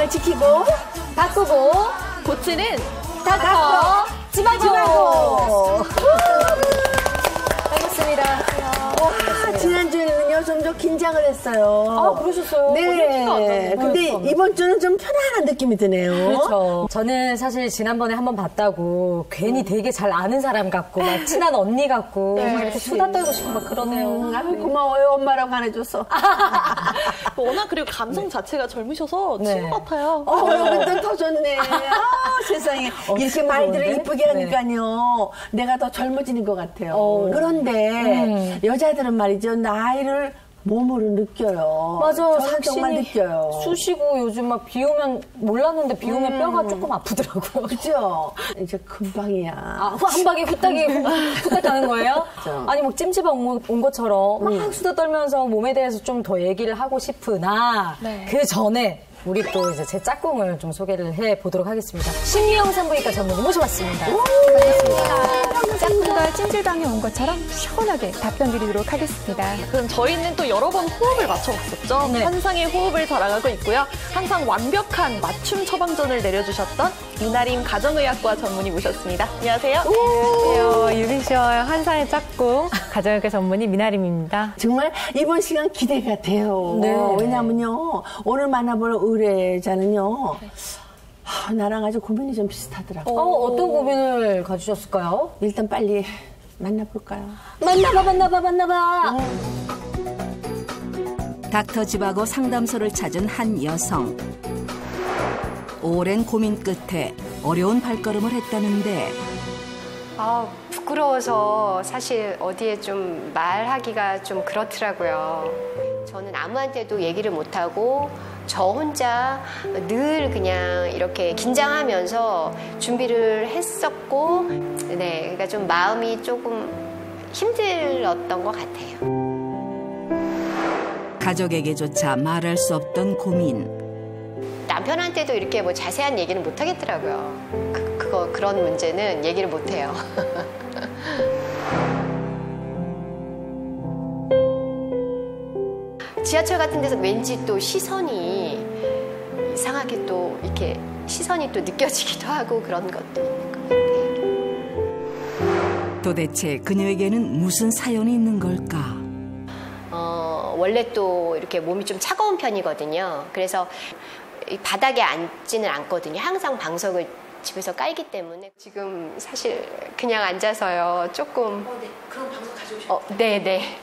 건강을 지키고 바꾸고 고치는 닥터 지바고. 반갑습니다. 지난주에는요 좀 긴장을 했어요. 아, 그러셨어요? 네. 근데 이번 주는 좀 편안한 느낌이 드네요. 그렇죠. 저는 사실 지난번에 한번 봤다고 괜히 되게 잘 아는 사람 같고 막 친한 언니 같고 막 이렇게 수다 떨고 싶고 막 그러네요. 아유, 고마워요. 엄마라고 안 해줘서. 워낙 그리고 감성 자체가 젊으셔서 친구 같아요. 여러분들 더 좋네. 세상에. 이렇게 말들을 좋은데? 이쁘게 하니까요. 내가 더 젊어지는 것 같아요. 그런데 여자들은 말이죠. 나이를 몸으로 느껴요. 맞아요. 저는 정말 느껴요. 쑤시고 요즘 막 비 오면 몰랐는데 비 오면 뼈가 조금 아프더라고요. 그죠? 이제 금방이야. 한 방에 후딱 가는 거예요? 그렇죠. 아니 뭐 찜질방 온 것처럼 막 수다 떨면서 몸에 대해서 좀 더 얘기를 하고 싶으나 그 전에 우리 또 이제 제 짝꿍을 좀 소개를 해보도록 하겠습니다. 심리형 산부인과 전문의 모셔봤습니다. 반갑습니다. 짝꿍과 찜질방에 온 것처럼 시원하게 답변 드리도록 하겠습니다. 그럼 저희는 또 여러 번 호흡을 맞춰봤었죠. 네. 환상의 호흡을 자랑하고 있고요. 항상 완벽한 맞춤 처방전을 내려주셨던 미나림 가정의학과 전문의 모셨습니다. 안녕하세요. 안녕하세요. 유비시어의 환상의 짝꿍 가정의학과 전문의 미나림입니다. 정말 이번 시간 기대가 돼요. 네. 왜냐면요. 오늘 만나볼 의뢰자는요. 나랑 아주 고민이 좀 비슷하더라고요. 어떤 고민을 가지셨을까요? 일단 빨리 만나볼까요? 만나봐. 닥터 지바고 상담소를 찾은 한 여성. 오랜 고민 끝에 어려운 발걸음을 했다는데 부끄러워서 사실 어디에 좀 말하기가 좀 그렇더라고요. 저는 아무한테도 얘기를 못하고 저 혼자 늘 그냥 이렇게 긴장하면서 준비를 했었고, 네, 그러니까 좀 마음이 조금 힘들었던 것 같아요. 가족에게조차 말할 수 없던 고민. 남편한테도 이렇게 뭐 자세한 얘기는 못 하겠더라고요. 그런 문제는 얘기를 못 해요. 지하철 같은 데서 왠지 또 시선이 이상하게 또 이렇게 시선이 또 느껴지기도 하고 그런 것도 있는 것 같아요. 도대체 그녀에게는 무슨 사연이 있는 걸까? 원래 또 이렇게 몸이 좀 차가운 편이거든요. 그래서 이 바닥에 앉지는 않거든요. 항상 방석을 집에서 깔기 때문에 지금 사실 그냥 앉아서요. 조금. 네. 그럼 방송 가져오셔요. 네네.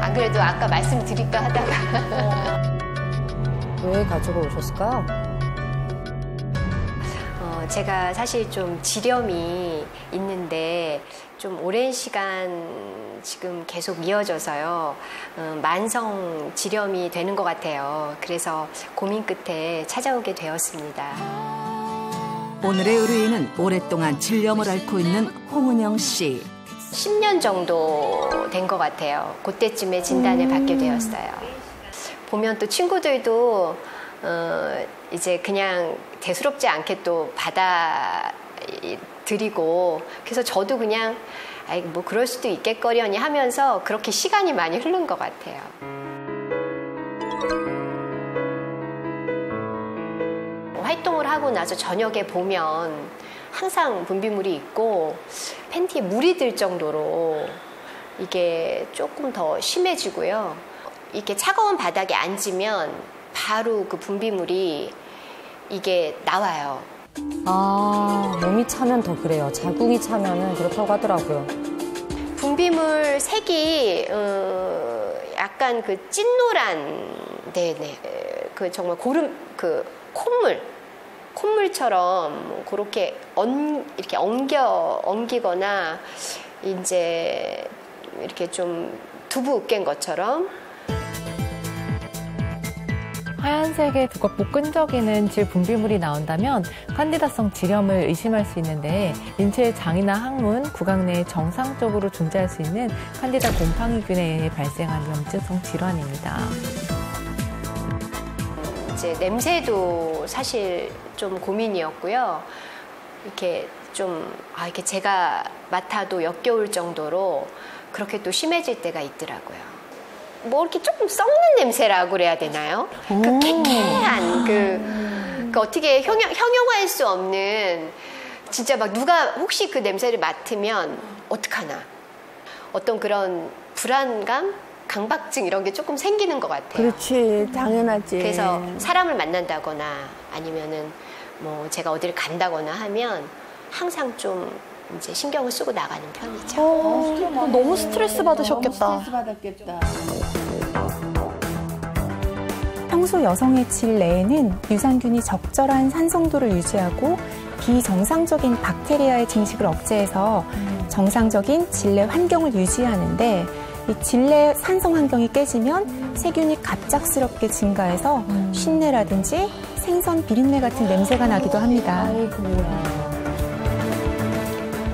안 그래도 아까 말씀드릴까 하다가. 왜 가지고 오셨을까요? 제가 사실 좀 지렴이 있는데 좀 오랜 시간 지금 계속 이어져서요. 만성 지렴이 되는 것 같아요. 그래서 고민 끝에 찾아오게 되었습니다. 오늘의 의뢰인은 오랫동안 질염을 앓고 있는 홍은영 씨. 10년 정도 된 것 같아요. 그때쯤에 진단을 받게 되었어요. 보면 또 친구들도 이제 그냥 대수롭지 않게 또 받아들이고, 그래서 저도 그냥 아이 뭐 그럴 수도 있겠거려니 하면서 그렇게 시간이 많이 흐른 것 같아요. 활동을 하고 나서 저녁에 보면 항상 분비물이 있고 팬티에 물이 들 정도로 이게 조금 더 심해지고요. 이렇게 차가운 바닥에 앉으면 바로 그 분비물이 이게 나와요. 몸이 차면 더 그래요. 자궁이 차면은 그렇다고 하더라고요. 분비물 색이 약간 그 찐노란, 네네, 그 정말 고름, 그 콧물처럼 그렇게 이렇게 엉기거나 이제 이렇게 좀 두부 으깬 것처럼. 하얀색의 두껍고 끈적이는 질 분비물이 나온다면 칸디다성 질염을 의심할 수 있는데, 인체의 장이나 항문, 구강 내에 정상적으로 존재할 수 있는 칸디다 곰팡이균에 의해 발생한 염증성 질환입니다. 이제 냄새도 사실 좀 고민이었고요. 이렇게 좀 이렇게 제가 맡아도 역겨울 정도로 그렇게 또 심해질 때가 있더라고요. 뭐 이렇게 조금 썩는 냄새라고 그래야 되나요? 그 쾌쾌한 그 어떻게 형용할 수 없는, 진짜 막 누가 혹시 그 냄새를 맡으면 어떡하나, 어떤 그런 불안감, 강박증 이런 게 조금 생기는 것 같아요. 그렇지, 당연하지. 그래서 사람을 만난다거나 아니면은 뭐 제가 어디를 간다거나 하면 항상 좀 이제 신경을 쓰고 나가는 편이죠. 너무 스트레스 받으셨겠다. 스트레스 받았겠다. 평소 여성의 질 내에는 유산균이 적절한 산성도를 유지하고 비정상적인 박테리아의 증식을 억제해서 정상적인 질내 환경을 유지하는데, 이 질내 산성 환경이 깨지면 세균이 갑작스럽게 증가해서 쉰내라든지 생선 비린내 같은 냄새가 나기도 합니다.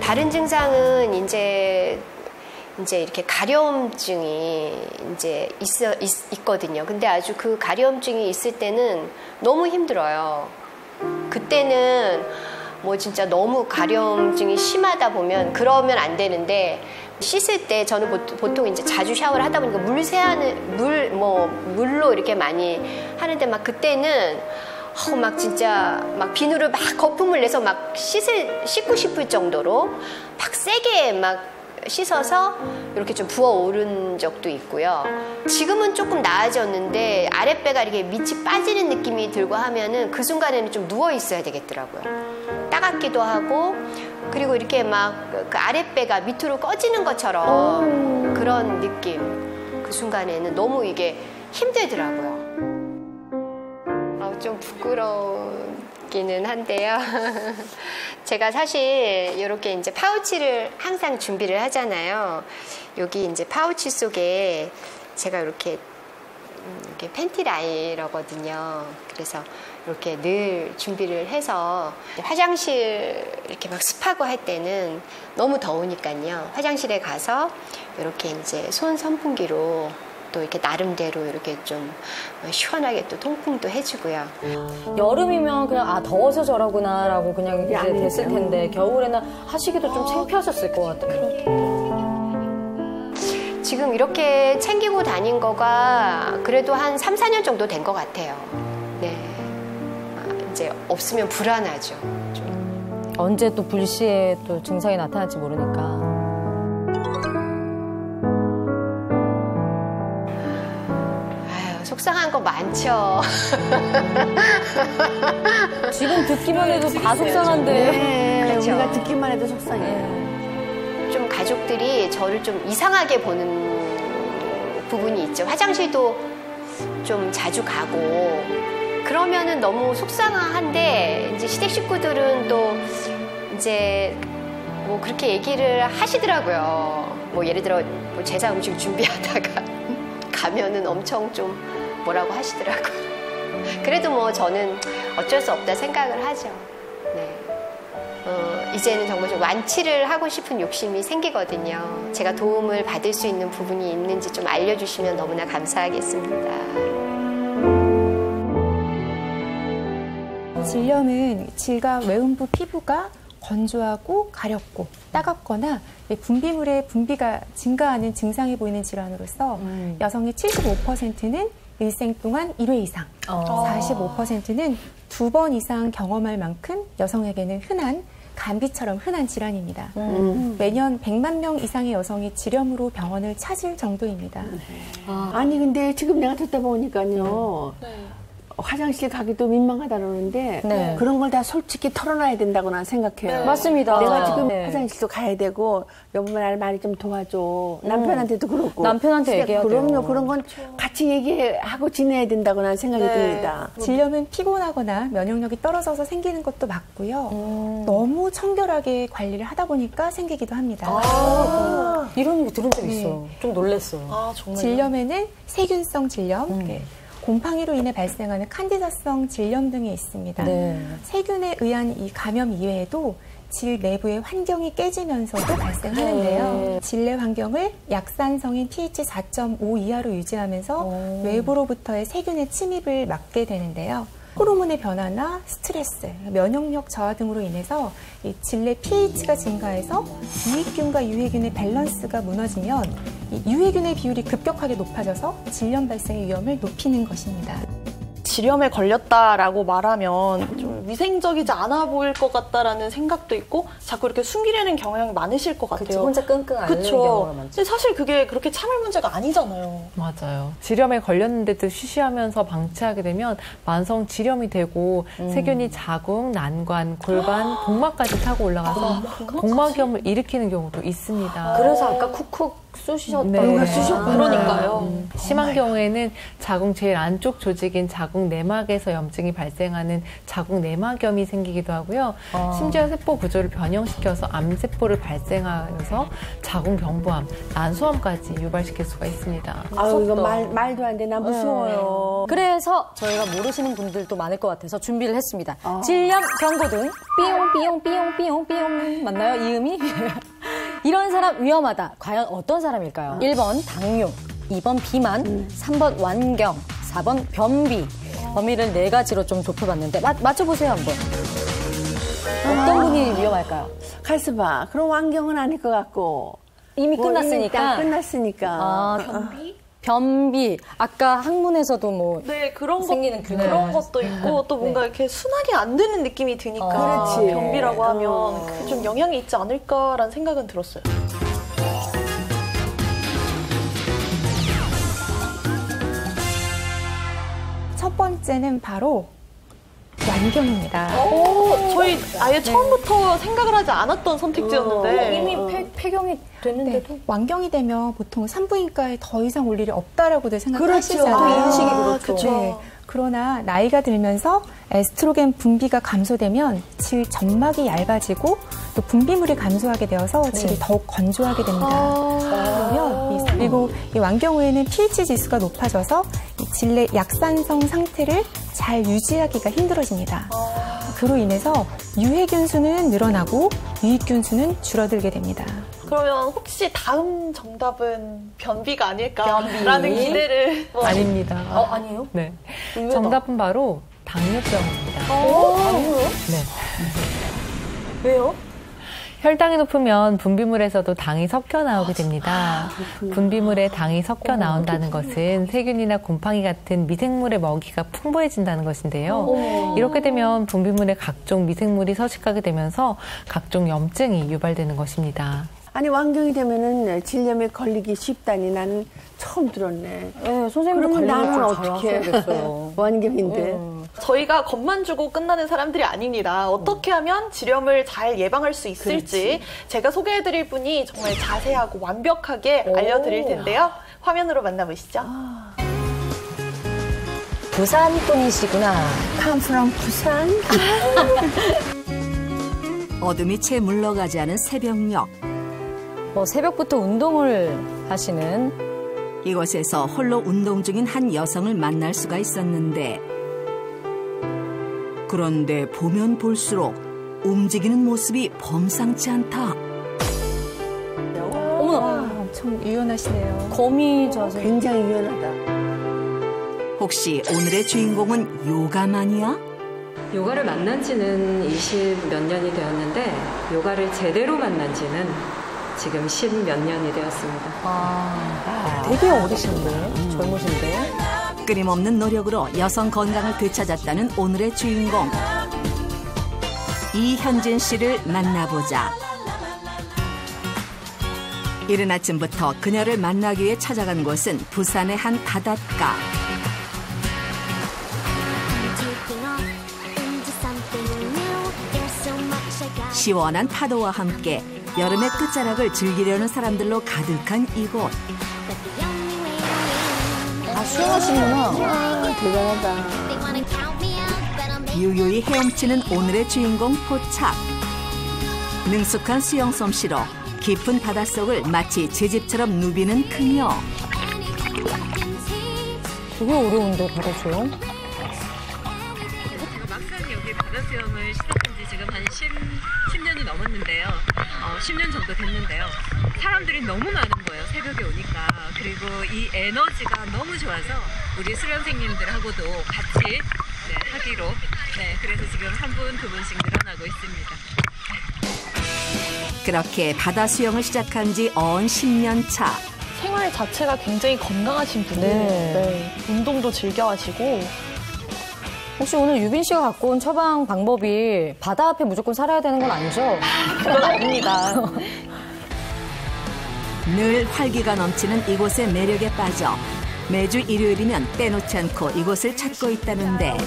다른 증상은 이제 이렇게 가려움증이 이제 있거든요. 근데 아주 그 가려움증이 있을 때는 너무 힘들어요. 그때는 뭐 진짜 너무 가려움증이 심하다 보면 그러면 안 되는데, 씻을 때 저는 보통 이제 자주 샤워를 하다 보니까 물로 이렇게 많이 하는데, 막 그때는 막 진짜 막 비누를 막 거품을 내서 막 씻고 싶을 정도로 막 세게 막 씻어서 이렇게 좀 부어오른 적도 있고요. 지금은 조금 나아졌는데 아랫배가 이렇게 밑이 빠지는 느낌이 들고 하면은 그 순간에는 좀 누워 있어야 되겠더라고요. 따갑기도 하고, 그리고 이렇게 막 그 아랫배가 밑으로 꺼지는 것처럼 그런 느낌. 그 순간에는 너무 이게 힘들더라고요. 좀 부끄럽기는 한데요. 제가 사실 이렇게 이제 파우치를 항상 준비를 하잖아요. 여기 이제 파우치 속에 제가 이렇게 팬티 라이너거든요. 그래서 이렇게 늘 준비를 해서 화장실 이렇게 막 습하고 할 때는 너무 더우니까요. 화장실에 가서 이렇게 이제 손 선풍기로 또 이렇게 나름대로 이렇게 좀 시원하게 또 통풍도 해주고요. 여름이면 그냥 더워서 저러구나라고 그냥 이제 됐을 텐데, 겨울에는 하시기도 좀 창피하셨을 것 같아요. 지금 이렇게 챙기고 다닌 거가 그래도 한 3, 4년 정도 된 것 같아요. 네. 이제 없으면 불안하죠. 좀. 언제 또 불시에 또 증상이 나타날지 모르니까. 속상한 거 많죠. 지금 듣기만 해도 다 속상한데. 네, 그렇죠. 우리가 듣기만 해도 속상해요. 좀 가족들이 저를 좀 이상하게 보는 부분이 있죠. 화장실도 좀 자주 가고 그러면은 너무 속상한데, 이제 시댁 식구들은 또 이제 뭐 그렇게 얘기를 하시더라고요. 뭐 예를 들어 뭐 제사 음식 준비하다가 가면은 엄청 좀 뭐라고 하시더라고요. 그래도 뭐 저는 어쩔 수 없다 생각을 하죠. 네. 이제는 정말 좀 완치를 하고 싶은 욕심이 생기거든요. 제가 도움을 받을 수 있는 부분이 있는지 좀 알려주시면 너무나 감사하겠습니다. 질염은 질과 외음부 피부가 건조하고 가렵고 따갑거나 분비물의 분비가 증가하는 증상이 보이는 질환으로서 여성의 75%는 일생 동안 1회 이상, 45%는 2번 이상 경험할 만큼 여성에게는 흔한, 감기처럼 흔한 질환입니다. 매년 100만 명 이상의 여성이 질염으로 병원을 찾을 정도입니다. 아니 근데 지금 내가 듣다 보니까요. 화장실 가기도 민망하다 그러는데 네. 그런 걸 다 솔직히 털어놔야 된다고 난 생각해요. 맞습니다. 내가 지금 네. 화장실도 가야 되고 여보 날 많이 좀 도와줘. 남편한테도 그렇고. 남편한테 얘기해야 돼요. 그럼요. 그런 건 같이 얘기하고 지내야 된다고 난 생각이 듭니다. 질염은 피곤하거나 면역력이 떨어져서 생기는 것도 맞고요. 너무 청결하게 관리를 하다 보니까 생기기도 합니다. 이런 얘기 들은 적 있어. 좀 놀랬어. 질염에는 세균성 질염, 곰팡이로 인해 발생하는 칸디다성 질염 등이 있습니다. 네. 세균에 의한 이 감염 이외에도 질 내부의 환경이 깨지면서도 발생하는데요. 질내 환경을 약산성인 pH 4.5 이하로 유지하면서 외부로부터의 세균의 침입을 막게 되는데요. 호르몬의 변화나 스트레스, 면역력 저하 등으로 인해서 이 질내 pH가 증가해서 유익균과 유해균의 밸런스가 무너지면 이 유해균의 비율이 급격하게 높아져서 질염 발생의 위험을 높이는 것입니다. 질염에 걸렸다라고 말하면 좀 위생적이지 않아 보일 것 같다라는 생각도 있고 자꾸 이렇게 숨기려는 경향이 많으실 것 같아요. 그쵸, 혼자 끙끙 앓는 경우가 많죠. 근데 사실 그게 그렇게 참을 문제가 아니잖아요. 맞아요. 질염에 걸렸는데도 쉬쉬하면서 방치하게 되면 만성 질염이 되고 세균이 자궁, 난관, 골반, 복막까지 타고 올라가서 복막염을 일으키는 경우도 있습니다. 그래서 아까 쿡쿡 쑤시셨다고. 네. 그러니까요. 심한 경우에는 자궁 제일 안쪽 조직인 자궁 내막에서 염증이 발생하는 자궁 내막염이 생기기도 하고요. 심지어 세포 구조를 변형시켜서 암세포를 발생하여서 자궁 병부암, 난소암까지 유발시킬 수가 있습니다. 아유, 이거 말도 안 돼. 나 무서워요. 그래서 저희가 모르시는 분들도 많을 것 같아서 준비를 했습니다. 질염 경고등 삐용삐용삐용삐용삐용 맞나요? 이음이? 이런 사람 위험하다. 과연 어떤 사람일까요? 1번 당뇨, 2번 비만, 3번 완경, 4번 변비. 범위를 4가지로 좀 좁혀봤는데 맞춰보세요 한번. 어떤 분이 위험할까요? 가스봐. 그럼 완경은 아닐 것 같고. 이미 뭐 끝났으니까. 이미 다 끝났으니까. 변비. 아까 학문에서도 뭐 네, 그런 생기는 그런 것도 있고 또 뭔가 이렇게 순하게 안 되는 느낌이 드니까 그렇지. 변비라고 하면 그게 좀 영향이 있지 않을까라는 생각은 들었어요. 첫 번째는 바로 완경입니다. 저희 아예 처음부터 생각을 하지 않았던 선택지였는데 이미 폐경이 됐는데도 네, 완경이 되면 보통 산부인과에 더 이상 올 일이 없다라고들 그렇죠. 생각하시잖아요. 인식이 그렇죠. 네. 그러나 나이가 들면서 에스트로겐 분비가 감소되면 질 점막이 얇아지고 또 분비물이 감소하게 되어서 질이 더욱 건조하게 됩니다. 그리고 이 완경 후에는 pH 지수가 높아져서 이 질 내 약산성 상태를 잘 유지하기가 힘들어집니다. 그로 인해서 유해균 수는 늘어나고 유익균 수는 줄어들게 됩니다. 그러면 혹시 다음 정답은 변비가 아닐까라는 기대를 아닙니다. 아니에요? 네. 정답은 바로 당뇨병입니다. 당뇨요? 네. 왜요? 혈당이 높으면 분비물에서도 당이 섞여 나오게 됩니다. 분비물에 당이 섞여 나온다는 것은 세균이나 곰팡이 같은 미생물의 먹이가 풍부해진다는 것인데요. 이렇게 되면 분비물에 각종 미생물이 서식하게 되면서 각종 염증이 유발되는 것입니다. 아니, 완경이 되면은 질염에 걸리기 쉽다니 나는 처음 들었네. 네, 선생님도 그럼 나는 관리를 어떻게 잘하셔야겠어요. 완경인데. 저희가 겁만 주고 끝나는 사람들이 아닙니다. 어떻게 하면 질염을 잘 예방할 수 있을지 제가 소개해드릴 분이 정말 자세하고 완벽하게 알려드릴 텐데요. 화면으로 만나보시죠. 부산 분이시구나. Come from 부산. 어둠이 채 물러가지 않은 새벽녘. 새벽부터 운동을 하시는 이곳에서 홀로 운동 중인 한 여성을 만날 수가 있었는데 그런데 보면 볼수록 움직이는 모습이 범상치 않다. 어머나, 엄청 유연하시네요. 거미 자세. 굉장히 유연하다. 혹시 오늘의 주인공은 요가마니아? 요가를 만난 지는 20 몇 년이 되었는데 요가를 제대로 만난 지는 지금 10 몇 년이 되었습니다. 되게 어리신데? 젊으신데? 끊임없는 노력으로 여성 건강을 되찾았다는 오늘의 주인공. 이현진 씨를 만나보자. 이른 아침부터 그녀를 만나기 위해 찾아간 곳은 부산의 한 바닷가. 시원한 파도와 함께 여름의 끝자락을 즐기려는 사람들로 가득한 이곳. 수영하시는구나. 대단하다. 유유히 헤엄치는 오늘의 주인공 포착. 능숙한 수영 솜씨로 깊은 바닷속을 마치 제 집처럼 누비는 그녀. 되게 어려운데, 바다 수영? 제가 막상 여기 바다 수영을 시작한 지 지금 한 10년이 넘었는데요. 10년 정도 됐는데요. 사람들이 너무 많은 거예요. 새벽에 오니까. 그리고 이 에너지가 너무 좋아서 우리 수련생님들하고도 같이 하기로. 네, 그래서 지금 한 분, 두 분씩 늘어나고 있습니다. 그렇게 바다 수영을 시작한 지 언 10년 차. 생활 자체가 굉장히 건강하신 분이에요. 네. 운동도 즐겨 하시고. 혹시 오늘 유빈 씨가 갖고 온 처방 방법이 바다 앞에 무조건 살아야 되는 건 아니죠? 그건 아닙니다. 늘 활기가 넘치는 이곳의 매력에 빠져 매주 일요일이면 빼놓지 않고 이곳을 찾고 있다는데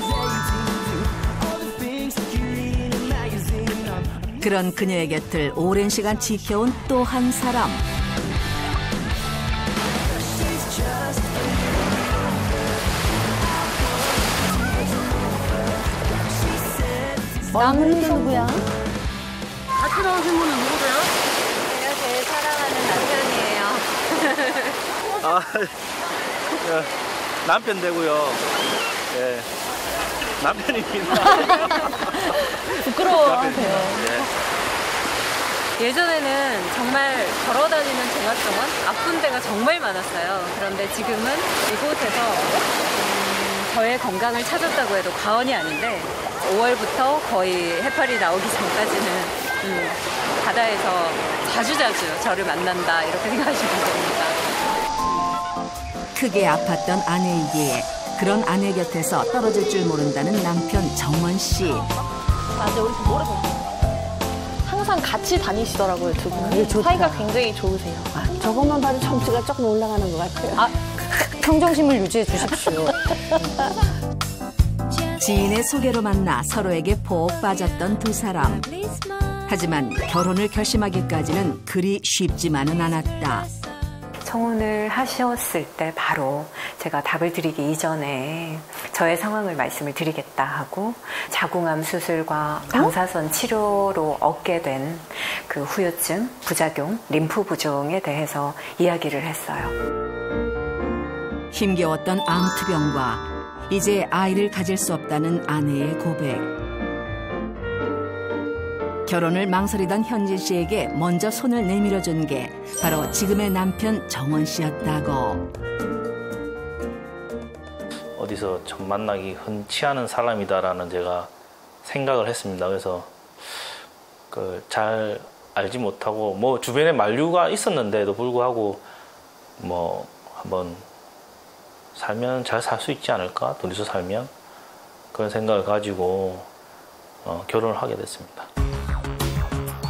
그런 그녀의 곁을 오랜 시간 지켜온 또 한 사람. 남은 누구야? 같이 나오신 분은 누구세요? 제가 제일 사랑하는 남편이에요. 남편 되고요. 예. 남편입니다. 부끄러워하세요. 예전에는 정말 걸어다니는 생활 동안 아픈 데가 정말 많았어요. 그런데 지금은 이곳에서 저의 건강을 찾았다고 해도 과언이 아닌데 5월부터 거의 해파리 나오기 전까지는 바다에서 자주자주 저를 만난다 이렇게 생각하시면 됩니다. 크게 아팠던 아내이기에 그런 아내 곁에서 떨어질 줄 모른다는 남편 정원 씨. 맞아, 우리 노래 항상 같이 다니시더라고요, 두 분이. 사이가 굉장히 좋으세요. 저것만 봐도 점수가 조금 올라가는 것 같아요. 평정심을 유지해 주십시오. 지인의 소개로 만나 서로에게 폭 빠졌던 두 사람. 하지만 결혼을 결심하기까지는 그리 쉽지만은 않았다. 청혼을 하셨을 때 바로 제가 답을 드리기 이전에 저의 상황을 말씀을 드리겠다 하고 자궁암 수술과 방사선 치료로 얻게 된 그 후유증, 부작용, 림프 부종에 대해서 이야기를 했어요. 힘겨웠던 암투병과 이제 아이를 가질 수 없다는 아내의 고백. 결혼을 망설이던 현진 씨에게 먼저 손을 내밀어준 게 바로 지금의 남편 정원 씨였다고. 어디서 처음 만나기 흔치 않은 사람이다라는 제가 생각을 했습니다. 그래서 잘 알지 못하고 뭐 주변에 만류가 있었는데도 불구하고 뭐 한번 살면 잘 살 수 있지 않을까? 둘이서 살면 그런 생각을 가지고 결혼을 하게 됐습니다.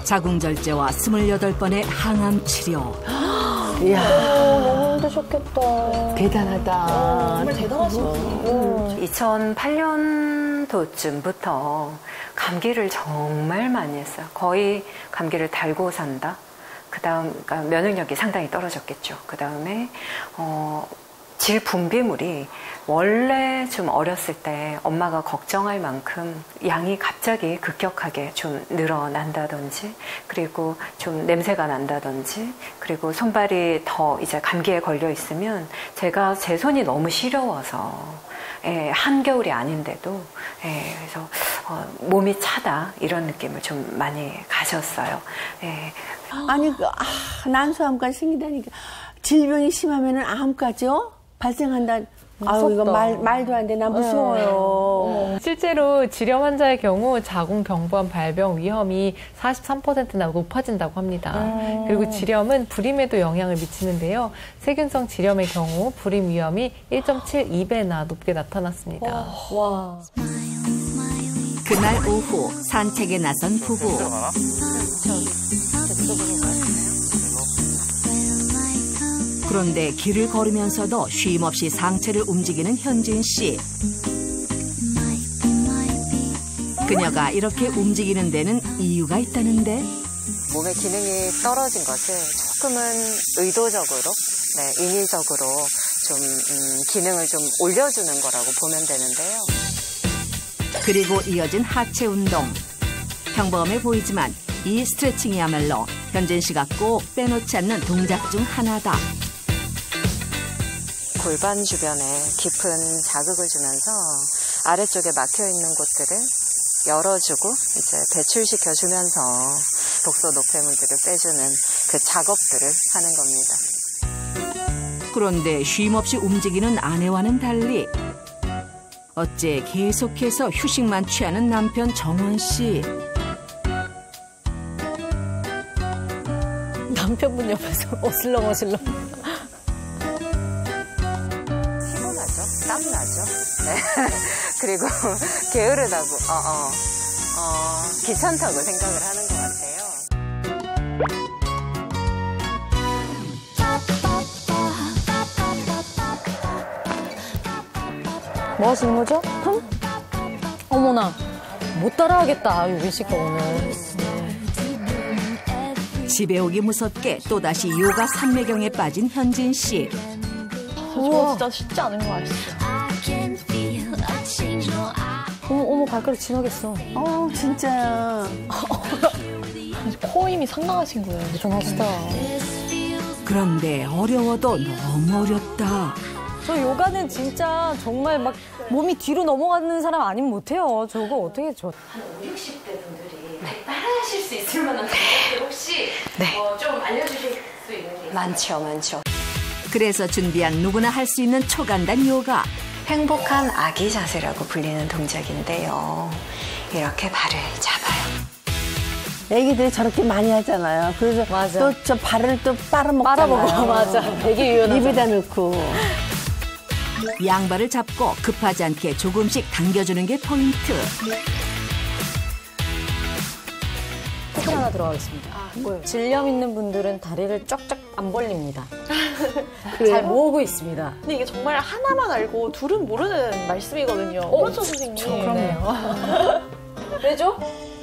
자궁절제와 28번의 항암 치료. 이야, 너무 힘드셨겠다. 대단하다. 정말 대단하신 분이에요. 2008년도쯤부터 감기를 정말 많이 했어요. 거의 감기를 달고 산다. 그다음 그러니까 면역력이 상당히 떨어졌겠죠. 그다음에 질 분비물이 원래 좀 어렸을 때 엄마가 걱정할 만큼 양이 갑자기 급격하게 좀 늘어난다든지 그리고 좀 냄새가 난다든지 그리고 손발이 더 이제 감기에 걸려 있으면 제가 제 손이 너무 시려워서 한겨울이 아닌데도 그래서 몸이 차다 이런 느낌을 좀 많이 가졌어요. 아니, 난소암까지 생기다니까. 질병이 심하면은 암까지요? 발생한다. 아우, 이거 말도 안 돼. 난 무서워요. 실제로 지렴 환자의 경우 자궁경부암 발병 위험이 43%나 높아진다고 합니다. 그리고 지렴은 불임에도 영향을 미치는데요. 세균성 지렴의 경우 불임 위험이 1.72배나 높게 나타났습니다. 와. 그날 오후 산책에 나선 부부. 그런데 길을 걸으면서도 쉼없이 상체를 움직이는 현진 씨. 그녀가 이렇게 움직이는 데는 이유가 있다는데. 몸의 기능이 떨어진 것을 조금은 의도적으로, 인위적으로 좀 기능을 좀 올려주는 거라고 보면 되는데요. 그리고 이어진 하체 운동. 평범해 보이지만 이 스트레칭이야말로 현진 씨가 꼭 빼놓지 않는 동작 중 하나다. 골반 주변에 깊은 자극을 주면서 아래쪽에 막혀있는 곳들을 열어주고 이제 배출시켜주면서 독소 노폐물들을 빼주는 그 작업들을 하는 겁니다. 그런데 쉼없이 움직이는 아내와는 달리 어째 계속해서 휴식만 취하는 남편 정원 씨. 남편분 옆에서 어슬렁어슬렁. 피곤하죠. 땀나죠. 네. 그리고 게으르다고, 귀찮다고 생각을 하는 것 같아요. 뭐 하시는 거죠? 어머나, 못 따라하겠다, 유빈 씨가 오늘. 집에 오기 무섭게 또다시 요가 삼매경에 빠진 현진 씨. 저거 진짜 쉽지 않은 거 아시죠? 어머, 발가락 지나겠어. 진짜야. 코 힘이 상당하신 거예요. 대단하시다. 그런데 어려워도 너무 어렵다. 저 요가는 진짜 정말 막 몸이 뒤로 넘어가는 사람 아니면 못해요. 저거 어떻게 한 50, 60대 분들이 따라하실 수 있을 만한 방법들 혹시 좀 알려주실 수 있는 게 있어요? 많죠. 그래서 준비한 누구나 할 수 있는 초간단 요가. 행복한 아기 자세라고 불리는 동작인데요. 이렇게 발을 잡아요. 애기들이 저렇게 많이 하잖아요. 그래서 맞아. 또 저 발을 또 빨아먹잖아요. 맞아. 되게 유연하죠. 입에다 넣고. 양발을 잡고 급하지 않게 조금씩 당겨주는 게 포인트. 팁을 하나 들어가겠습니다. 질염 있는 분들은 다리를 쫙쫙 안 벌립니다. 잘 모으고 있습니다. 근데 이게 정말 하나만 알고 둘은 모르는 말씀이거든요. 그렇죠, 선생님? 그럼요. 왜죠?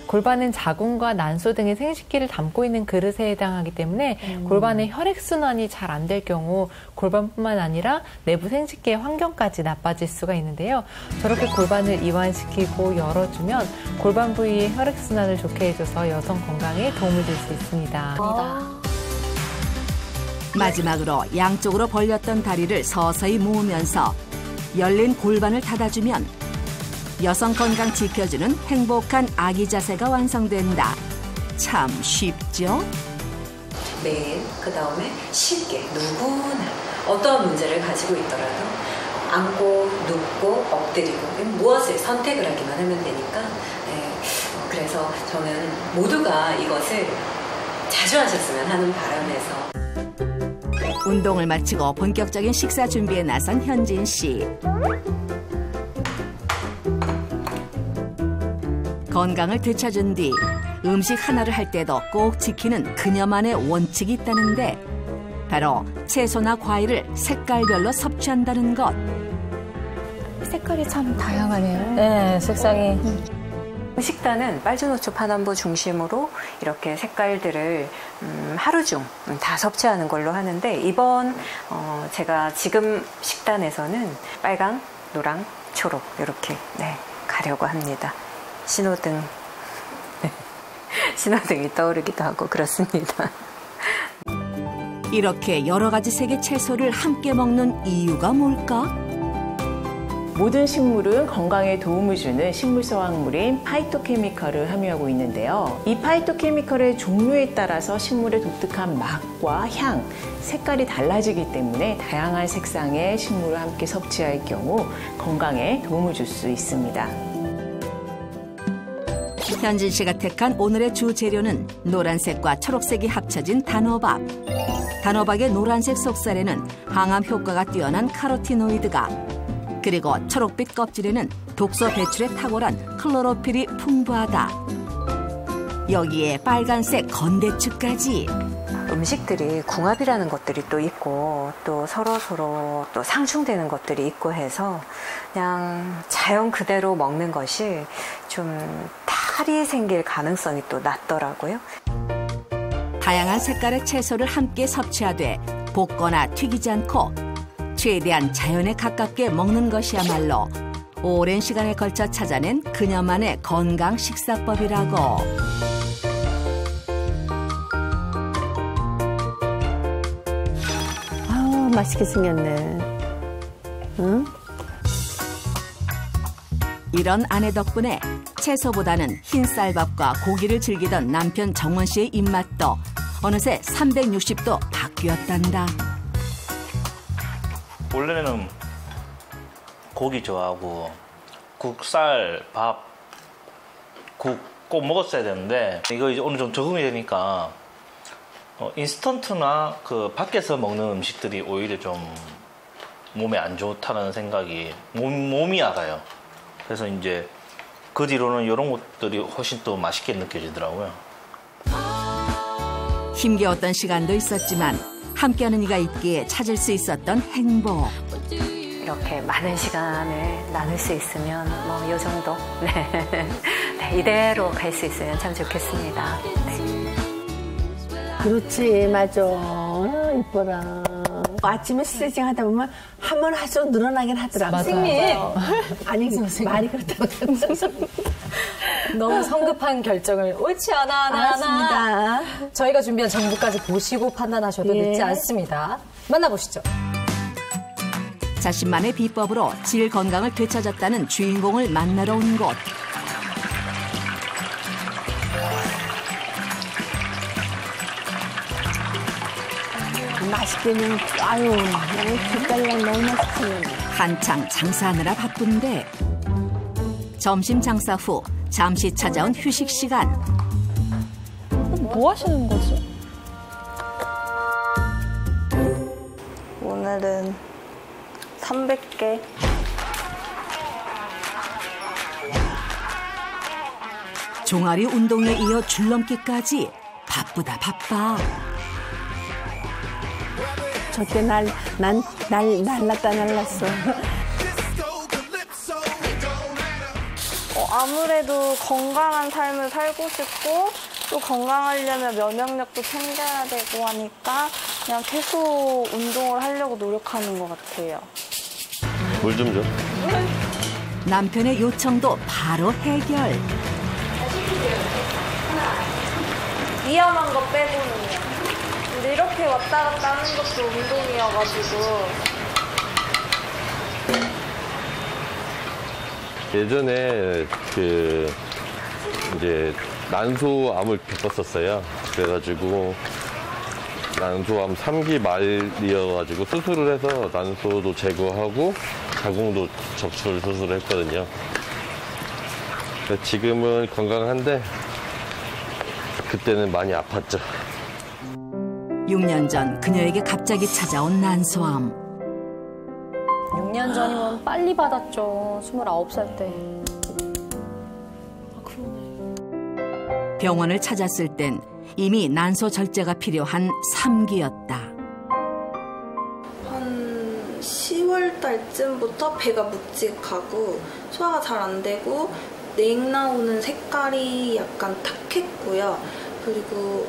골반은 자궁과 난소 등의 생식기를 담고 있는 그릇에 해당하기 때문에 골반의 혈액순환이 잘 안 될 경우 골반뿐만 아니라 내부 생식기의 환경까지 나빠질 수가 있는데요. 저렇게 골반을 이완시키고 열어주면 골반 부위의 혈액순환을 좋게 해줘서 여성 건강에 도움을 줄 수 있습니다. 마지막으로 양쪽으로 벌렸던 다리를 서서히 모으면서 열린 골반을 닫아주면 여성 건강 지켜주는 행복한 아기 자세가 완성된다. 참 쉽죠? 매일 그다음에 쉽게 누구나 어떠한 문제를 가지고 있더라도 앉고 눕고 엎드리고 무엇을 선택을 하기만 하면 되니까 그래서 저는 모두가 이것을 자주 하셨으면 하는 바람에서 운동을 마치고 본격적인 식사 준비에 나선 현진 씨. 건강을 되찾은 뒤 음식 하나를 할 때도 꼭 지키는 그녀만의 원칙이 있다는데 바로 채소나 과일을 색깔별로 섭취한다는 것. 색깔이 참 다양하네요. 네, 색상이. 식단은 빨주노초 파남보 중심으로 이렇게 색깔들을 하루 중 다 섭취하는 걸로 하는데 이번 제가 지금 식단에서는 빨강, 노랑, 초록 이렇게 가려고 합니다. 신호등, 신호등이 떠오르기도 하고 그렇습니다. 이렇게 여러 가지 색의 채소를 함께 먹는 이유가 뭘까? 모든 식물은 건강에 도움을 주는 식물성 화학물인 파이토케미컬을 함유하고 있는데요. 이 파이토케미컬의 종류에 따라서 식물의 독특한 맛과 향, 색깔이 달라지기 때문에 다양한 색상의 식물을 함께 섭취할 경우 건강에 도움을 줄 수 있습니다. 현진 씨가 택한 오늘의 주 재료는 노란색과 초록색이 합쳐진 단호박. 단호박의 노란색 속살에는 항암 효과가 뛰어난 카로티노이드가, 그리고 초록빛 껍질에는 독소 배출에 탁월한 클로로필이 풍부하다. 여기에 빨간색 건대추까지. 음식들이 궁합이라는 것들이 또 있고 또 서로 또 상충되는 것들이 있고 해서 그냥 자연 그대로 먹는 것이 좀 탈이 생길 가능성이 또 낮더라고요. 다양한 색깔의 채소를 함께 섭취하되 볶거나 튀기지 않고 최대한 자연에 가깝게 먹는 것이야말로 오랜 시간에 걸쳐 찾아낸 그녀만의 건강 식사법이라고. 아우, 맛있게 생겼네. 응? 이런 아내 덕분에 채소보다는 흰쌀밥과 고기를 즐기던 남편 정원 씨의 입맛도 어느새 360도 바뀌었단다. 원래는 고기 좋아하고 국살, 밥, 국 꼭 먹었어야 되는데 이거 이제 어느 정도 적응이 되니까 인스턴트나 그 밖에서 먹는 음식들이 오히려 좀 몸에 안 좋다는 생각이 몸이 알아요. 그래서 이제 그 뒤로는 이런 것들이 훨씬 더 맛있게 느껴지더라고요. 힘겨웠던 시간도 있었지만 함께하는 이가 있기에 찾을 수 있었던 행복. 이렇게 많은 시간을 나눌 수 있으면 뭐 이 정도 네. 네, 이대로 갈 수 있으면 참 좋겠습니다. 네. 그렇지, 맞아. 이뻐라. 아침에 스트레칭 하다 보면 한 번 할수록 늘어나긴 하더라고요. 선생님. 아니, 말이 그렇다고. 너무 성급한 결정을 옳지 않아. 알았습니다. 저희가 준비한 정보까지 보시고 판단하셔도 늦지 않습니다. 만나보시죠. 자신만의 비법으로 질 건강을 되찾았다는 주인공을 만나러 온 곳. 맛있게는 아유, 뒷갈이랑 너무 맛있어요. 한창 장사하느라 바쁜데 점심 장사 후 잠시 찾아온 휴식 시간. 뭐 하시는 거지? 오늘은 300개. 종아리 운동에 이어 줄넘기까지 바쁘다 바빠. 저때 날랐다 날랐어. 아무래도 건강한 삶을 살고 싶고 또 건강하려면 면역력도 챙겨야 되고 하니까 그냥 계속 운동을 하려고 노력하는 것 같아요. 물 좀 줘. 남편의 요청도 바로 해결. 위험한 거 빼고는요. 근데 이렇게 왔다 갔다 하는 것도 운동이어가지고. 예전에 이제 난소암을 겪었었어요. 그래가지고 난소암 3기 말이어가지고 수술을 해서 난소도 제거하고 자궁도 적출 수술을 했거든요. 지금은 건강한데 그때는 많이 아팠죠. 6년 전 그녀에게 갑자기 찾아온 난소암. 6년 전이면 빨리 받았죠. 29살 때. 병원을 찾았을 땐 이미 난소 절제가 필요한 3기였다. 한 10월 달쯤부터 배가 묵직하고 소화가 잘 안 되고 냉 나오는 색깔이 약간 탁했고요. 그리고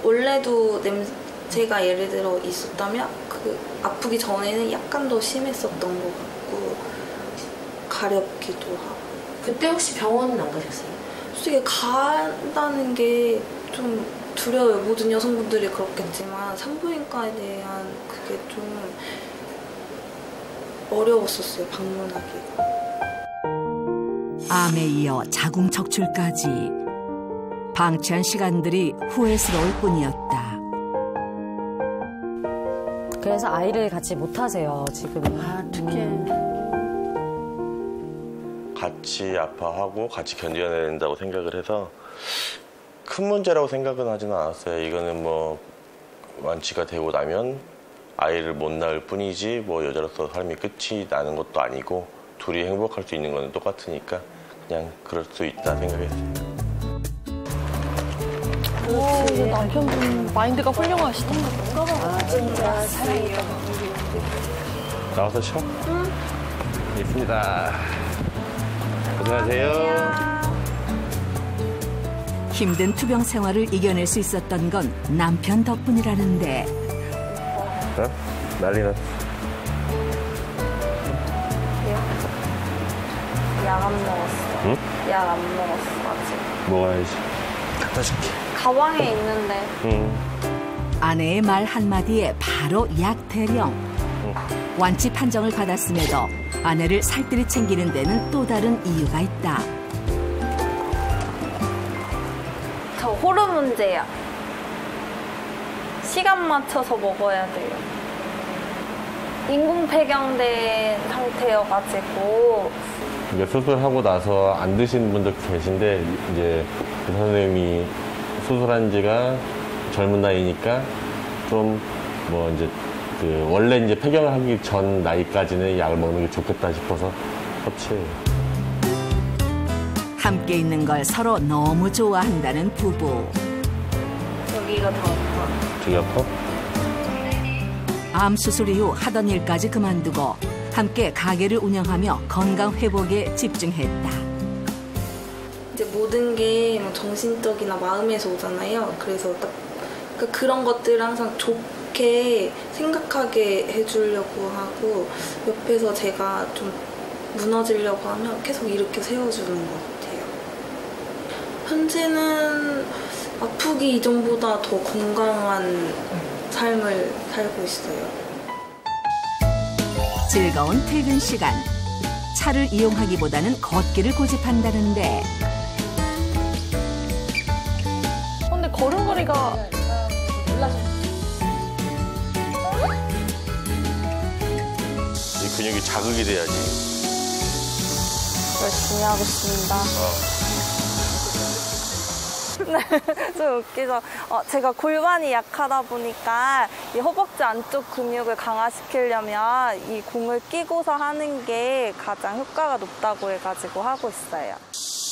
원래도 냄새가 예를 들어 있었다면 그 아프기 전에는 약간 더 심했었던 것 같고 가렵기도 하고. 그때 혹시 병원은 안 가셨어요? 솔직히 간다는 게 좀 두려워요. 모든 여성분들이 그렇겠지만 산부인과에 대한 그게 좀 어려웠었어요. 방문하기가. 암에 이어 자궁 적출까지 방치한 시간들이 후회스러울 뿐이었다. 그래서 아이를 같이 못 하세요, 지금은. 같이 아파하고 같이 견뎌내야 된다고 생각을 해서 큰 문제라고 생각은 하지는 않았어요. 이거는 뭐 완치가 되고 나면 아이를 못 낳을 뿐이지 뭐 여자로서 삶이 끝이 나는 것도 아니고 둘이 행복할 수 있는 건 똑같으니까 그냥 그럴 수 있다 생각했어요. 오, 남편분 마인드가 훌륭하시다. 진짜 사랑이다. 나와서 쉬어? 응. 있습니다. 고생하세요. 힘든 투병 생활을 이겨낼 수 있었던 건 남편 덕분이라는데. 난리 났어. 약 안 먹었어. 응? 약 안 먹었어, 아직. 먹어야지. 갖다 줄게. 가방에 있는데. 응. 아내의 말 한마디에 바로 약 대령. 완치 판정을 받았음에도 아내를 살뜰히 챙기는 데는 또 다른 이유가 있다. 저 호르몬제야. 시간 맞춰서 먹어야 돼요. 인공폐경된 상태여가지고 그러니까 수술하고 나서 안 드시는 분들 계신데 이제 그 선생님이 수술한 지가 젊은 나이니까 좀 뭐 이제 그 원래 이제 폐경을 하기 전 나이까지는 약을 먹는 게 좋겠다 싶어서 섭취해요. 함께 있는 걸 서로 너무 좋아한다는 부부. 여기가 더 아파. 되게 아파? 암 수술 이후 하던 일까지 그만두고 함께 가게를 운영하며 건강 회복에 집중했다. 이제 모든 게 뭐 정신적이나 마음에서 오잖아요. 그래서 딱 그런 것들을 항상 좋게 생각하게 해주려고 하고 옆에서 제가 좀 무너지려고 하면 계속 이렇게 세워주는 것 같아요. 현재는 아프기 이전보다 더 건강한 삶을 살고 있어요. 즐거운 퇴근 시간. 차를 이용하기보다는 걷기를 고집한다는데. 근데 걸음걸이가 이 근육이 자극이 돼야지. 열심히 하겠습니다. 네, 좀 웃기죠. 제가 골반이 약하다 보니까 이 허벅지 안쪽 근육을 강화시키려면 이 공을 끼고서 하는 게 가장 효과가 높다고 해가지고 하고 있어요.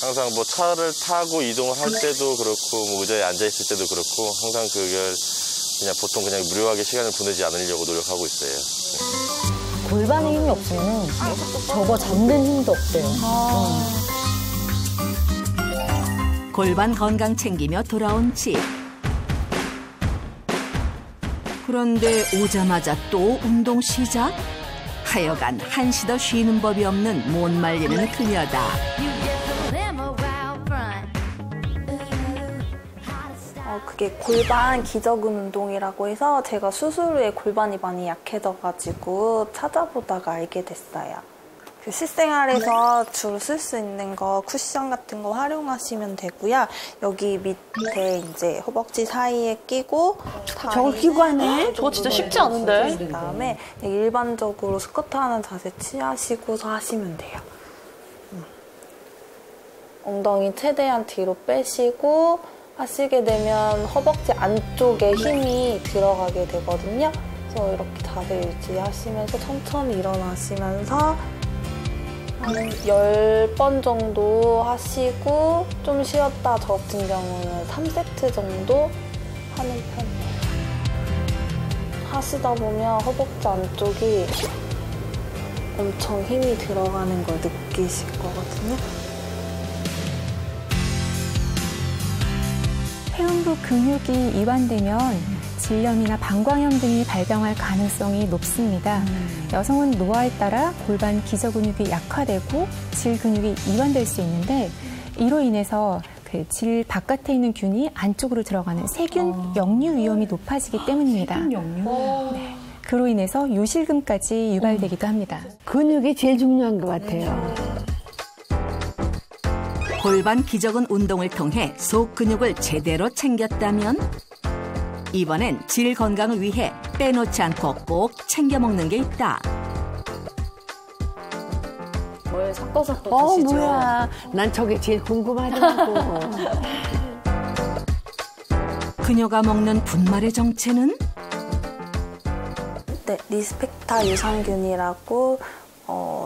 항상 뭐 차를 타고 이동을 할 때도 그렇고 뭐 의자에 앉아 있을 때도 그렇고 항상 그걸 그냥 보통 그냥 무료하게 시간을 보내지 않으려고 노력하고 있어요. 골반에 힘이 없으면 저거 잡는 힘도 없대요. 골반 건강 챙기며 돌아온 집. 그런데 오자마자 또 운동 시작? 하여간 한시도 쉬는 법이 없는 못 말리는 그녀다. 그게 골반 기저근 운동이라고 해서 제가 수술 후에 골반이 많이 약해져가지고 찾아보다가 알게 됐어요. 그 실생활에서 주로 쓸 수 있는 거 쿠션 같은 거 활용하시면 되고요. 여기 밑에 이제 허벅지 사이에 끼고 저거 끼고 하네? 저거 진짜 쉽지 않은데. 그다음에 일반적으로 스쿼트 하는 자세 취하시고서 하시면 돼요. 엉덩이 최대한 뒤로 빼시고 하시게 되면 허벅지 안쪽에 힘이 들어가게 되거든요. 그래서 이렇게 자세 유지하시면서 천천히 일어나시면서 한 10번 정도 하시고 좀 쉬었다 저 같은 경우는 3세트 정도 하는 편이에요. 하시다 보면 허벅지 안쪽이 엄청 힘이 들어가는 걸 느끼실 거거든요. 회음부 근육이 이완되면 질염이나 방광염 등이 발병할 가능성이 높습니다. 여성은 노화에 따라 골반 기저근육이 약화되고 질 근육이 이완될 수 있는데 이로 인해서 그 질 바깥에 있는 균이 안쪽으로 들어가는 세균 역류 위험이 높아지기 때문입니다. 세균 역류? 네. 그로 인해서 요실금까지 유발되기도 합니다. 근육이 제일 중요한 것 같아요. 골반 기저근 운동을 통해 속 근육을 제대로 챙겼다면 이번엔 질 건강을 위해 빼놓지 않고 꼭 챙겨 먹는 게 있다. 뭘 섞어서 또 드시죠? 뭐야. 난 저게 제일 궁금하더라고. 그녀가 먹는 분말의 정체는? 네, 리스펙타 유산균이라고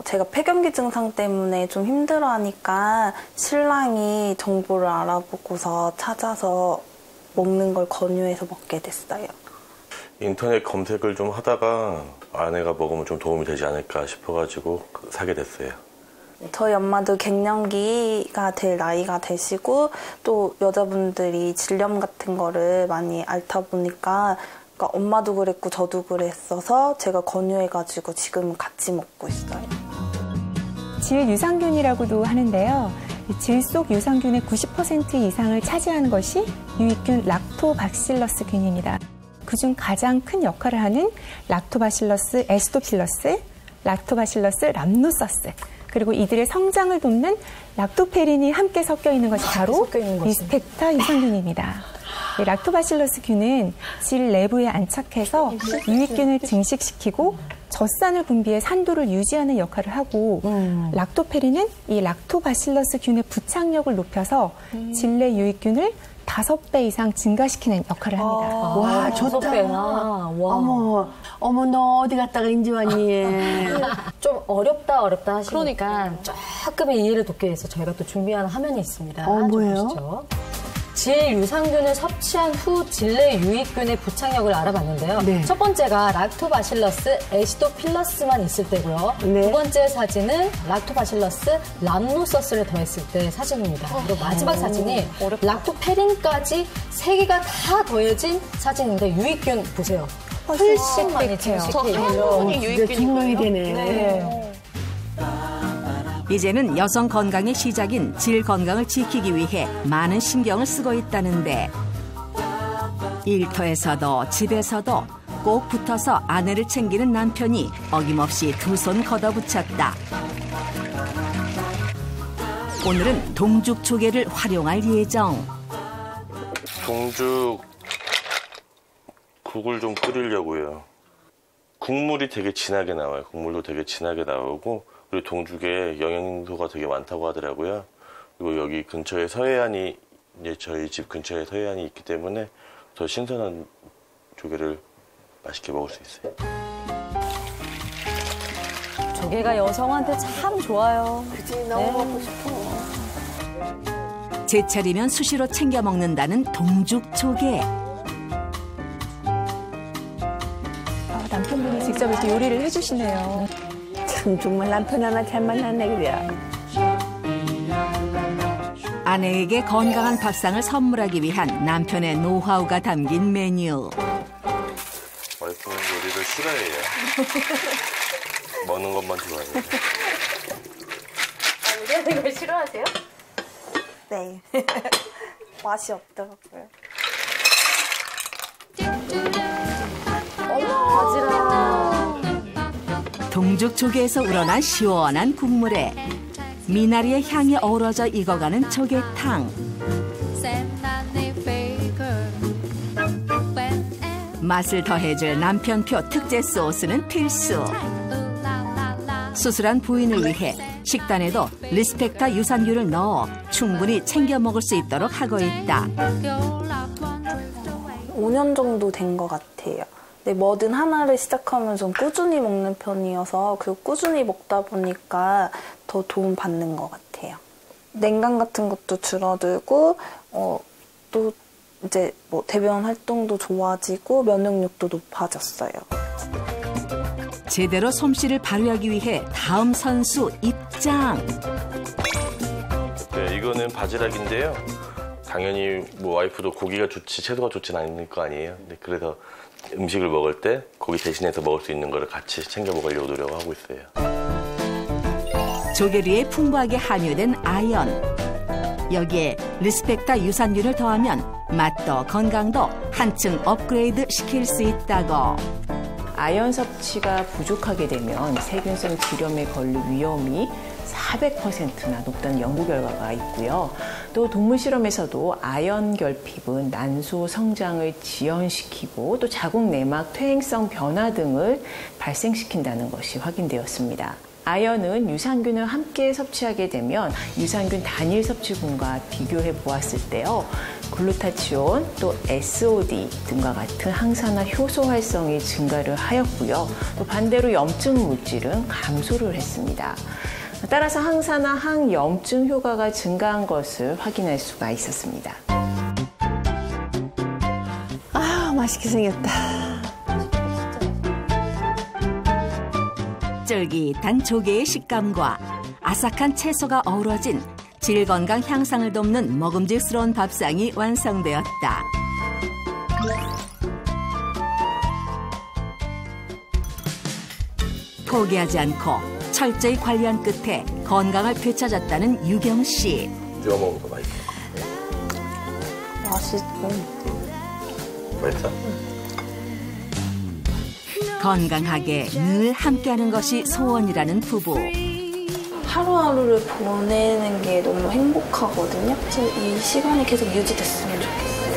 제가 폐경기 증상 때문에 좀 힘들어하니까 신랑이 정보를 알아보고서 찾아서 먹는 걸 권유해서 먹게 됐어요. 인터넷 검색을 좀 하다가 아내가 먹으면 좀 도움이 되지 않을까 싶어가지고 사게 됐어요. 저희 엄마도 갱년기가 될 나이가 되시고 또 여자분들이 질염 같은 거를 많이 앓다 보니까 그러니까 엄마도 그랬고 저도 그랬어서 제가 권유해가지고 지금은 같이 먹고 있어요. 질 유산균이라고도 하는데요. 질 속 유산균의 90% 이상을 차지하는 것이 유익균 락토바실러스균입니다. 그중 가장 큰 역할을 하는 락토바실러스 에스토필러스, 락토바실러스 람노서스, 그리고 이들의 성장을 돕는 락토페린이 함께 섞여 있는 것이 바로 리스펙타 유산균입니다. 락토바실러스균은 질 내부에 안착해서 유익균을 증식시키고 젖산을 분비해 산도를 유지하는 역할을 하고 락토페린은 이 락토바실러스균의 부착력을 높여서 질내 유익균을 5배 이상 증가시키는 역할을 합니다. 와, 좋다. 어머, 너 어디 갔다가 인지 왔니? 좀 어렵다 하시니까 조금의 이해를 돕기 위해서 저희가 또 준비한 화면이 있습니다. 뭐예요? 보시죠. 질 유산균을 섭취한 후 질내 유익균의 부착력을 알아봤는데요. 네. 첫 번째가 락토바실러스 애시도필러스만 있을 때고요. 네. 두 번째 사진은 락토바실러스 람노서스를 더했을 때 사진입니다. 그리고 마지막 사진이 락토페린까지 3개가 다 더해진 사진인데 유익균 보세요. 훨씬 많이 증식해요. 진짜 증명이 되네. 네. 이제는 여성 건강의 시작인 질 건강을 지키기 위해 많은 신경을 쓰고 있다는데 일터에서도 집에서도 꼭 붙어서 아내를 챙기는 남편이 어김없이 두 손 걷어붙였다. 오늘은 동죽 조개를 활용할 예정. 동죽 국을 좀 끓이려고요. 국물이 되게 진하게 나와요. 국물도 되게 진하게 나오고 그리고 동죽에 영양소가 되게 많다고 하더라고요. 그리고 여기 근처에 서해안이 이제 저희 집 근처에 서해안이 있기 때문에 더 신선한 조개를 맛있게 먹을 수 있어요. 조개가 여성한테 참 좋아요. 그치, 너무 먹고 싶어. 제철이면 수시로 챙겨 먹는다는 동죽 조개. 남편분이 직접 이렇게 요리를 해주시네요. 참 정말 남편 하나 잘 만났네 그래. 아내에게 건강한 밥상을 선물하기 위한 남편의 노하우가 담긴 메뉴. 와이프는 요리를 싫어해요. 먹는 것만 좋아해요. 요리하는 걸 싫어하세요? 네. 맛이 없더라고요. 동죽 조개에서 우러난 시원한 국물에 미나리의 향이 어우러져 익어가는 조개탕. 맛을 더해줄 남편표 특제 소스는 필수. 수술한 부인을 위해 식단에도 리스펙타 유산균을 넣어 충분히 챙겨 먹을 수 있도록 하고 있다. 5년 정도 된 것 같아요. 근데 뭐든 하나를 시작하면 좀 꾸준히 먹는 편이어서 그 꾸준히 먹다 보니까 더 도움 받는 것 같아요. 냉감 같은 것도 줄어들고 또 이제 뭐 대변 활동도 좋아지고 면역력도 높아졌어요. 제대로 솜씨를 발휘하기 위해 다음 선수 입장. 네, 이거는 바지락인데요. 당연히 뭐 와이프도 고기가 좋지 채소가 좋진 않을 거 아니에요. 네, 그래서 음식을 먹을 때 고기 대신해서 먹을 수 있는 거를 같이 챙겨 먹으려고 노력하고 있어요. 조개류에 풍부하게 함유된 아연. 여기에 리스펙타 유산균을 더하면 맛도 건강도 한층 업그레이드 시킬 수 있다고. 아연 섭취가 부족하게 되면 세균성 질염에 걸릴 위험이 400%나 높다는 연구 결과가 있고요. 또 동물 실험에서도 아연 결핍은 난소 성장을 지연시키고 또 자궁 내막 퇴행성 변화 등을 발생시킨다는 것이 확인되었습니다. 아연은 유산균을 함께 섭취하게 되면 유산균 단일 섭취군과 비교해 보았을 때요. 글루타치온 또 SOD 등과 같은 항산화 효소 활성이 증가를 하였고요. 또 반대로 염증 물질은 감소를 했습니다. 따라서 항산화 항염증 효과가 증가한 것을 확인할 수가 있었습니다. 아, 맛있게 생겼다. 쫄깃한 조개의 식감과 아삭한 채소가 어우러진 질 건강 향상을 돕는 먹음직스러운 밥상이 완성되었다. 포기하지 않고 철저히 관리한 끝에 건강을 되찾았다는 유경 씨. 찍어 먹으면 더 맛있어. 맛있고. 맛있어? 건강하게 늘 함께하는 것이 소원이라는 부부. 하루하루를 보내는 게 너무 행복하거든요. 그래서 이 시간이 계속 유지됐으면 좋겠어요.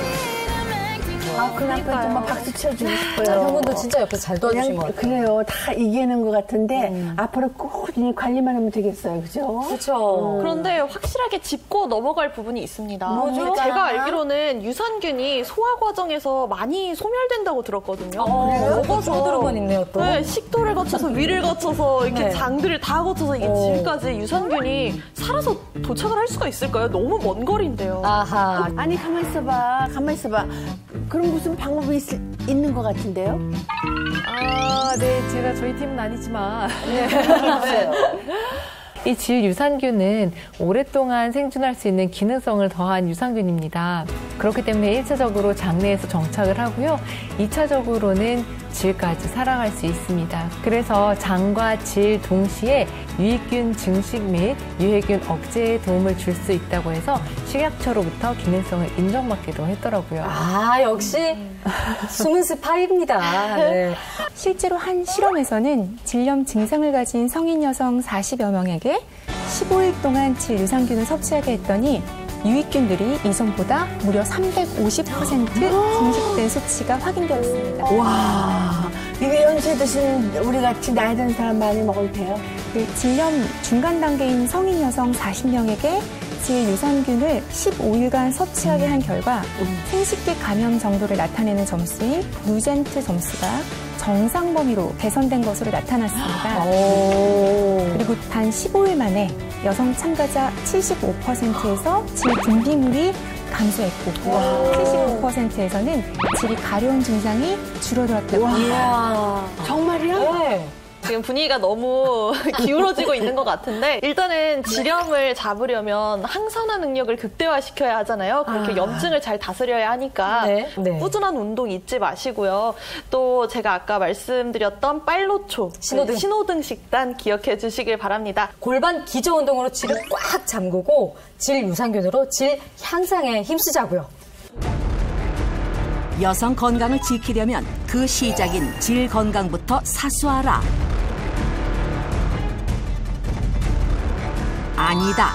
아, 그 남편 정말 박수 쳐주고 싶어요. 남편분도 진짜 옆에서 잘 도와주신 것 같아요. 그래요. 다 이기는 것 같은데 앞으로 꾸준히 관리만 하면 되겠어요. 그죠? 그렇죠. 그런데 확실하게 짚고 넘어갈 부분이 있습니다. 뭐죠? 제가 알기로는 유산균이 소화 과정에서 많이 소멸된다고 들었거든요. 그래요? 먹어서 들은 건 있네요, 또. 네, 식도를 거쳐서 위를 거쳐서 이렇게 네. 장들을 다 거쳐서 이게 질까지 유산균이 살아서 도착을 할 수가 있을까요? 너무 먼 거리인데요. 아하. 아니, 가만히 있어봐. 그럼 무슨 방법이 있는 것 같은데요? 아, 네. 제가 저희 팀은 아니지만. 없어요. 이 질 유산균은 오랫동안 생존할 수 있는 기능성을 더한 유산균입니다. 그렇기 때문에 1차적으로 장내에서 정착을 하고요. 2차적으로는 질까지 살아갈 수 있습니다. 그래서 장과 질 동시에 유익균 증식 및 유해균 억제에 도움을 줄 수 있다고 해서 식약처로부터 기능성을 인정받기도 했더라고요. 아, 역시 숨은 스파이입니다. 네. 실제로 한 실험에서는 질염 증상을 가진 성인 여성 40여 명에게 15일 동안 질 유산균을 섭취하게 했더니 유익균들이 이전보다 무려 350% 증식된 수치가 확인되었습니다. 와, 이게 연세 드신 우리 같이 나이 든 사람 많이 먹어도 돼요? 질염 중간 단계인 성인 여성 40명에게 질 유산균을 15일간 섭취하게 한 결과 생식기 감염 정도를 나타내는 점수인 누젠트 점수가 정상 범위로 개선된 것으로 나타났습니다. 그리고 단 15일 만에 여성 참가자 75%에서 질 분비물이 감소했고 75%에서는 질이 가려운 증상이 줄어들었다고 합니다. 정말이요? 네. 지금 분위기가 너무 기울어지고 있는 것 같은데 일단은 질염을 잡으려면 항산화 능력을 극대화시켜야 하잖아요. 그렇게 염증을 잘 다스려야 하니까 네. 꾸준한 운동 잊지 마시고요. 또 제가 아까 말씀드렸던 빨로초, 신호등 식단 기억해 주시길 바랍니다. 골반 기저 운동으로 질을 꽉 잠그고 질 유산균으로 질 향상에 힘쓰자고요. 여성 건강을 지키려면 그 시작인 질 건강부터 사수하라. 아니다.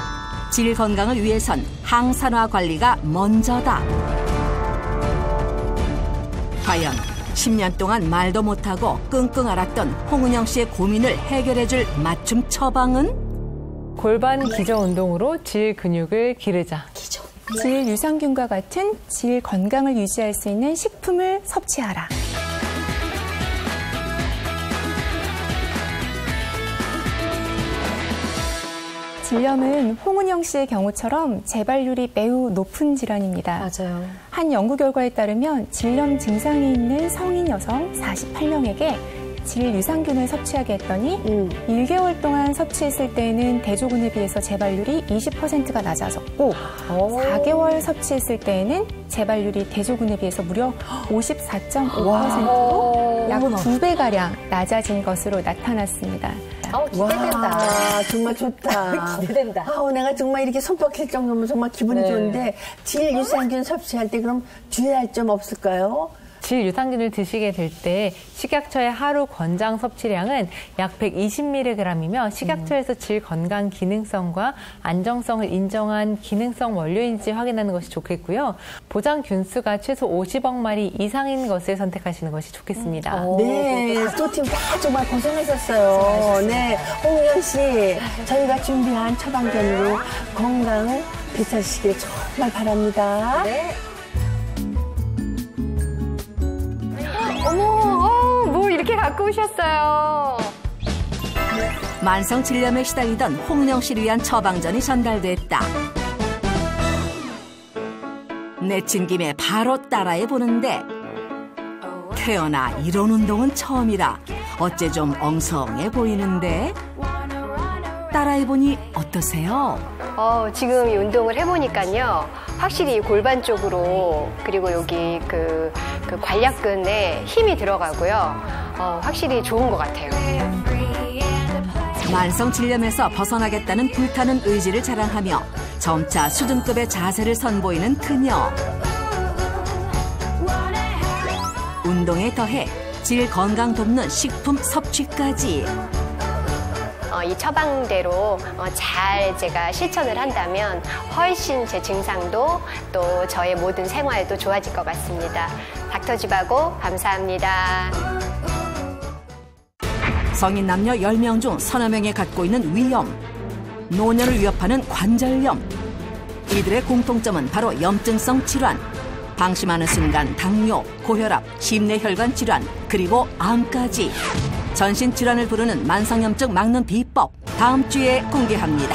질 건강을 위해선 항산화 관리가 먼저다. 과연 10년 동안 말도 못하고 끙끙 앓았던 홍은영 씨의 고민을 해결해줄 맞춤 처방은? 골반 기저 운동으로 질 근육을 기르자. 질 유산균과 같은 질 건강을 유지할 수 있는 식품을 섭취하라. 질염은 홍은영 씨의 경우처럼 재발률이 매우 높은 질환입니다. 맞아요. 한 연구 결과에 따르면 질염 증상이 있는 성인 여성 48명에게 질 유산균을 섭취하게 했더니 1개월 동안 섭취했을 때에는 대조군에 비해서 재발률이 20%가 낮아졌고 4개월 섭취했을 때에는 재발률이 대조군에 비해서 무려 54.5%로 약 2배가량 낮아진 것으로 나타났습니다. 기대된다. 와, 정말 좋다. 기대된다. 내가 정말 이렇게 손 뻗힐 정도면 정말 기분이 좋은데 질 유산균 섭취할 때 그럼 주의할 점 없을까요? 질 유산균을 드시게 될 때 식약처의 하루 권장 섭취량은 약 120mg이며 식약처에서 질 건강 기능성과 안정성을 인정한 기능성 원료인지 확인하는 것이 좋겠고요. 보장 균수가 최소 50억 마리 이상인 것을 선택하시는 것이 좋겠습니다. 네, 두 팀 다 정말 고생하셨어요. 네, 홍은영 씨, 저희가 준비한 처방전으로 건강을 되찾으시길 정말 바랍니다. 네. 뭐 이렇게 갖고 오셨어요. 만성 질염에 시달리던 홍은영 씨를 위한 처방전이 전달됐다. 내친 김에 바로 따라해 보는데 태어나 이런 운동은 처음이라 어째 좀 엉성해 보이는데 따라해 보니 어떠세요? 지금 이 운동을 해보니까요. 확실히 골반 쪽으로 그리고 여기 그 관략근에 힘이 들어가고요. 확실히 좋은 것 같아요. 만성 질염에서 벗어나겠다는 불타는 의지를 자랑하며 점차 수준급의 자세를 선보이는 그녀. 운동에 더해 질 건강 돕는 식품 섭취까지. 이 처방대로 잘 제가 실천을 한다면 훨씬 제 증상도 또 저의 모든 생활도 좋아질 것 같습니다. 닥터쥐바고 감사합니다. 성인 남녀 10명 중 서너 명이 갖고 있는 위염, 노년을 위협하는 관절염. 이들의 공통점은 바로 염증성 질환. 방심하는 순간 당뇨, 고혈압, 심내혈관 질환, 그리고 암까지. 전신 질환을 부르는 만성염증 막는 비법, 다음 주에 공개합니다.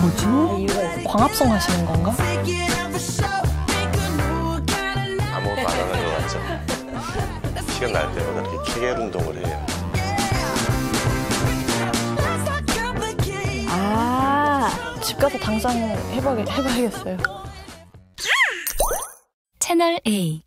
뭐지? 광합성 하시는 건가? 아무것도 안 하는 것 같죠? 시간 날 때마다 이렇게 케겔 운동을 해요. 집 가서 당장 해봐야겠어요. 채널 A